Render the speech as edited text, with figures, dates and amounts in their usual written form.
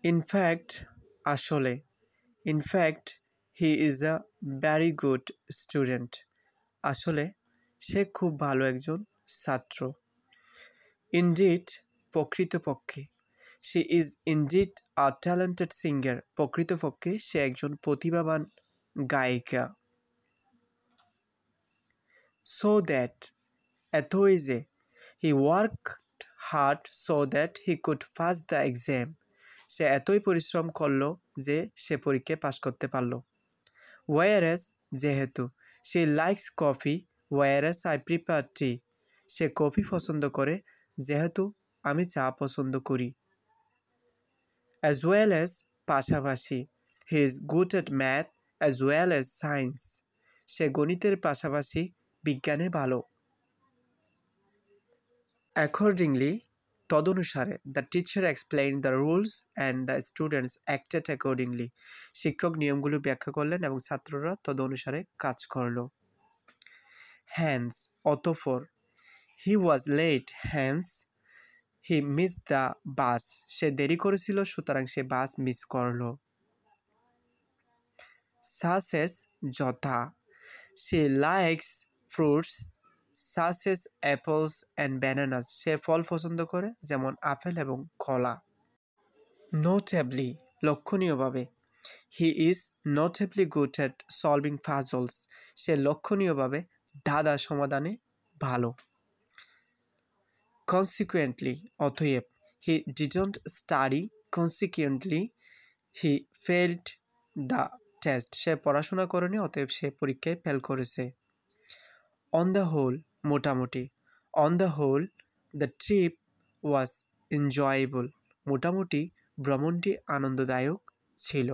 In fact আসলে in fact he is a very good student আসলে সে খুব ভালো একজন ছাত্র। ইনডিড প্রকৃতপক্ষে she is indeed a talented singer প্রকৃতপক্ষে সে একজন প্রতিভাবান গায়িকা। সো দ্যাট এতই যে he worked hard so that he could pass the exam সে এতই পরিশ্রম করলো যে সে পরীক্ষায় পাশ করতে পারলো। ওয়ারএস যেহেতু সে likes coffee whereas I prefer tea সে কফি পছন্দ করে যেহেতু আমি চা পছন্দ করি। অ্যাজ ওয়েল অ্যাজ পাশাপাশি he is good at math as well as science সে গণিতের পাশাপাশি বিজ্ঞানে ভালো। অ্যাকর্ডিংলি তদনুসারে the teacher explain the rules and the students acted accordingly শিক্ষক নিয়মগুলো ব্যাখ্যা করলেন এবং ছাত্ররা তদনুসারে কাজ করল। হ্যান্স অতঃপর he was late hence he miss the bus সে দেরি করেছিল সুতরাং সে বাস মিস করল। সাসেস যথা সে likes fruits such as apples and bananas সে ফল পছন্দ করে যেমন আপেল এবং কলা। নোটেবলি লক্ষণীয়ভাবে he is notably good at solving puzzles সে লক্ষণীয়ভাবে ধাঁধা সমাধানে ভালো। কনসিকুয়েন্টলি অতএব he didn't study consequently he failed the test সে পড়াশোনা করেনি অতএব সে পরীক্ষায় ফেল করেছে। অন দ্য হোল মোটামুটি on the whole the trip was enjoyable মোটামুটি ভ্রমণটি আনন্দদায়ক ছিল।